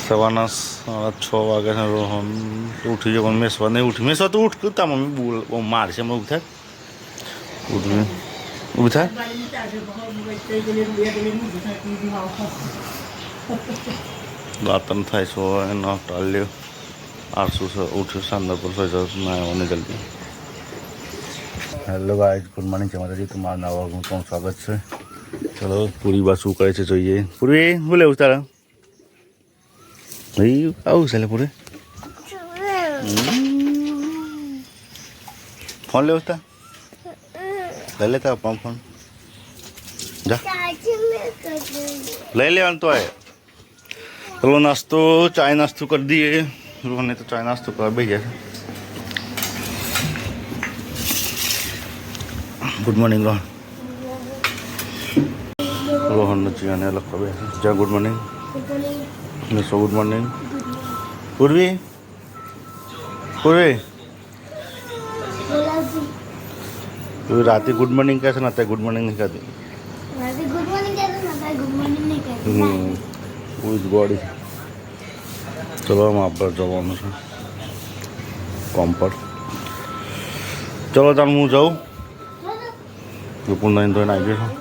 સવારના 6 વાગ્યા રોહન ઉઠી જાય પણ મેસવા નહીં ઉઠી મેસવા તો ઉઠ તા મમ્મી બોલ મારશે હમણાં ઉઠાય ઉઠવી ઉઠાય દાંતન થાય છો એનો ટાલ્યો આરસું ઉઠ્યું શાનદાર પર ના આવવાની જલ્દી. હેલો ગાઈઝ, ગુડ મોર્નિંગ છે માતાજી. તમારા નવા વાગનું પણ સ્વાગત છે. ચલો પૂરી બા શું કરે છે જોઈએ. પૂરી શું લેવું તારે? ભાઈ આવું છે પૂરી ફોન લેવું તા લઈ લેતા ફોન જા લઈ લેવાનું તો આય. ચલો નાસ્તો ચાય નાસ્તો કરી દઈએ. રોહનને તો ચાય નાસ્તો કરવા બેસી જશે. Good morning Rohan. રોહન નથી અને લખવા બેસે. જા ગુડ મોર્નિંગ. સો ગુડ મોર્નિંગ. પૂર્વી પૂર્વી તું રાતે ગુડ મોર્નિંગ કહે છે ને અત્યારે ગુડ મોર્નિંગ નહીં કહેતી. ગોડી. ચલો આમ આપણે જવાનું છે કોમ પર. ચલો તાર હું જાઉં. પૂર્ણ ધોઈને આવી ગયો છું.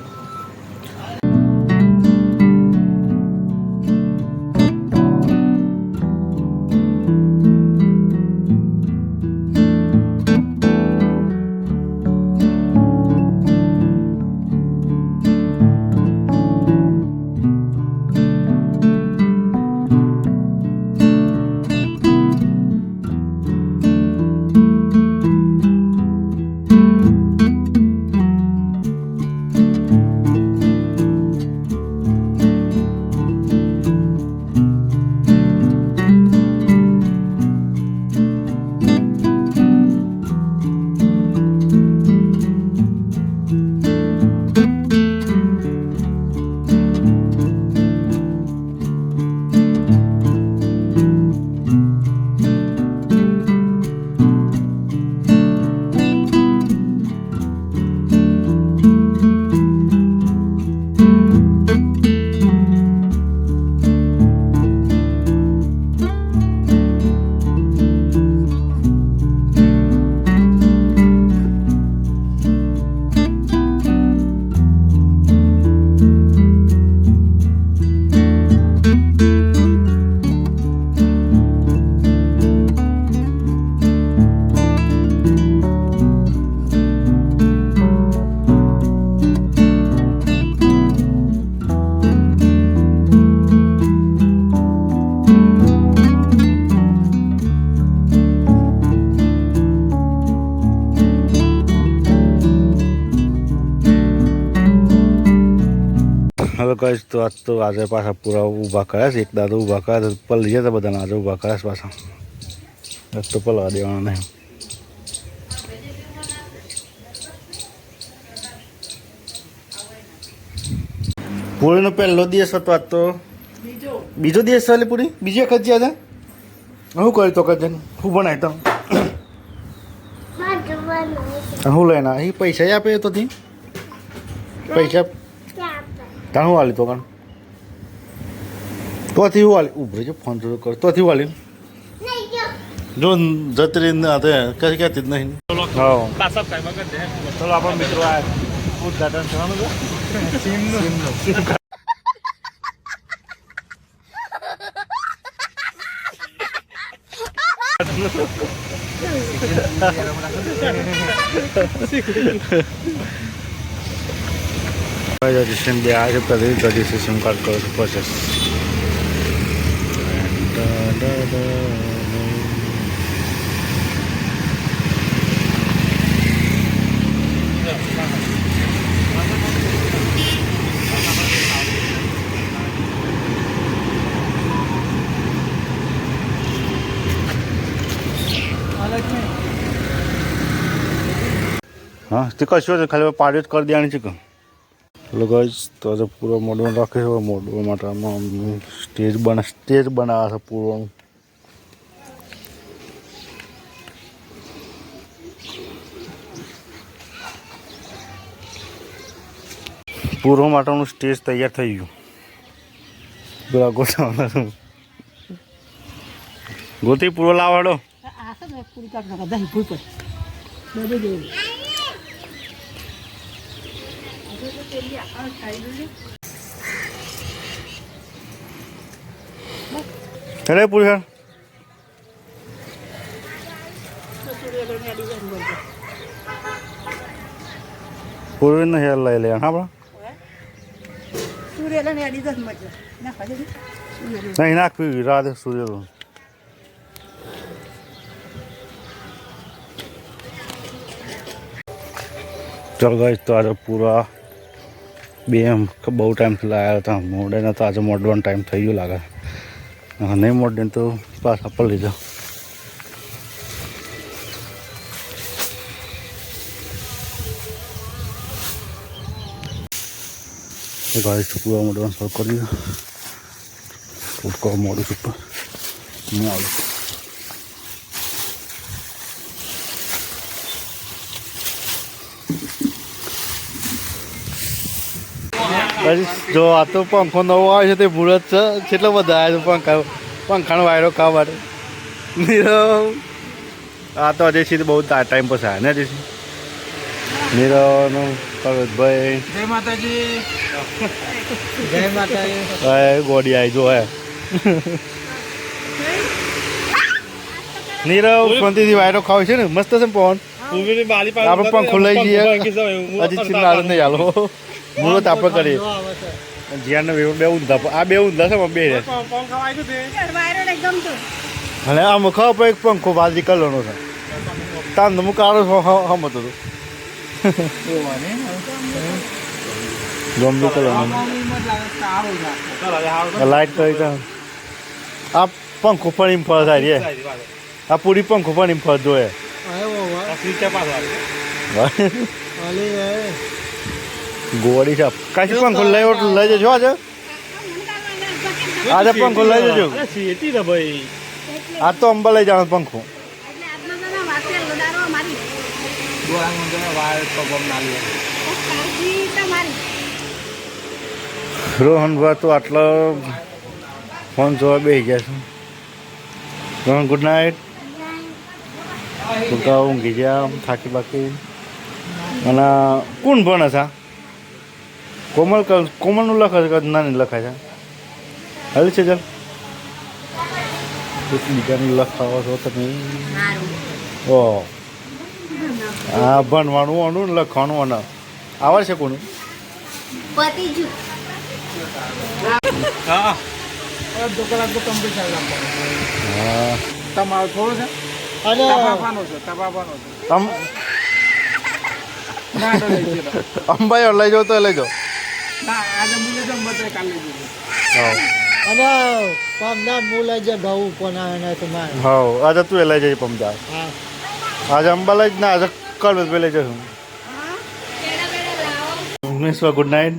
હવે કહીશ તો આજ તો આજે પાછા પૂરા ઊભા કર્યા છે. એક દાદો ઊભા કર્યા તો પલળી જતા બધાને આજે ઊભા કર્યા છે પાછા. આજ તો પલવા દેવાના નહીં. પૂરીનો પહેલો દિવસ હતો આજ તો. બીજો દિવસ ચાલે પૂરી બીજી વખત જ્યાં શું કર્યું તો કજન શું બનાય તો શું લઈને એ પૈસા આપે તો પૈસા તાણ શું વાલી તો કાણ તોથી શું વાલી ઉભરે છે ફોન જોડો કર તોથી વાલી જો જતરી કઈ કહેતી જ નહીં. હા ચલો આપણા મિત્રો આ ઉદઘાટન કરવાનું છે. રજીસ્ટ્રેશન બે આજે પહેલી રજીસ્ટ્રેશન કાર્ડ કરો છો પ્રોસેસ. હા તે કશું છે ખાલી પાડ્યો જ કરી દેવાની છે કે. હેલો ગાઈઝ, તો આજે પૂરો મોડવા રાખે છે. મોડવા માટે આમાં સ્ટેજ બનાવે છે પૂરોનું. પૂરો માટેનું સ્ટેજ તૈયાર થઈ ગયું. પેલા ગોઠવવાનું ગોતી પૂરો લાવડો પૂરી કાઢ નાખા દહીં ભૂલ પર બધું જોયું અરે પૂરી પૂરી ને હેર લઈ લે હા બા સૂર્યને અડી દસ મજા નાખા દે નહીં નાખવી રાધે સૂર્ય તો ચાલ ગઈ તો આજે પૂરા બે એમ બહુ ટાઈમથી લાવ્યા હતા મોડે તો આજે મોડવાનો ટાઈમ થઈ ગયો લાગે નહીં મોડે તો પાછા પર લીધો ગાડી પૂરા મોડવાનું શરૂ કરી દીધો ફૂટકો મોડું ઉપર નહીં આવડે જો આ તો પંખો નવો આવે છે તે મુહૂર્ત છે કેટલો બધા આવે છે પંખાનો વાયરો ખાવા માટે નીરવ આ તો અજયસિંહ બહુ ટાઈમ પછી આવે ને અજયસિંહ નીરવનું પર્વતભાઈ જય માતાજી જય માતાજી ગોડી આવી જો હે નીરવ શાંતિથી વાયરો ખાવ છે ને મસ્ત છે પવન આપણે પંખો લઈ જઈએ અજયસિંહ ના નહીં ચાલો મુહૂર્ત આપણે કરીએ જ્યાં બે ઊંધા આ બે ઊંધા છે બે રહે અને આમ ખાવ એક પંખો બાજી કલરનો છે તાંદ હું કાળો હમ હતો ગમતું કલર લાઈટ કરી આ પંખો પણ ઇમ્ફળ થાય રે આ પૂરી પંખો પણ ઇમ્ફળ જોઈએ ગોળી છે કાશી પંખો લઈ જજો આજે પંખો લઈ જજો આ તો અંબા લઈ જવાનો પંખો રોહનભાઈ તો આટલો ફોન જોવા બેસી ગયા છે રોહન ગુડ નાઇટ તું તો ઊંઘી ગયા થાકી બાકી અને કોણ ભણે છે કોમલનું લખે છે કે નાની લખાય છે હાલ છે ચાલ બીજાને લખાવો છો તમે ઓ હા ભણવાનું આનું લખવાનું અને આવડે છે કોનું હા કલાક તો કમ્પ્લીટ હા તમારો થોડો છે અંબાઈ લઈ જાઓ તો લઈ જાઓ અને પમદાર હું લઈ જાય ઘઉં પણ હા આજે તું એ લઈ જઈ પમદાર આજે અંબા લઈ જ ના આજે કલ લઈ જશું મિસ ગુડ નાઇટ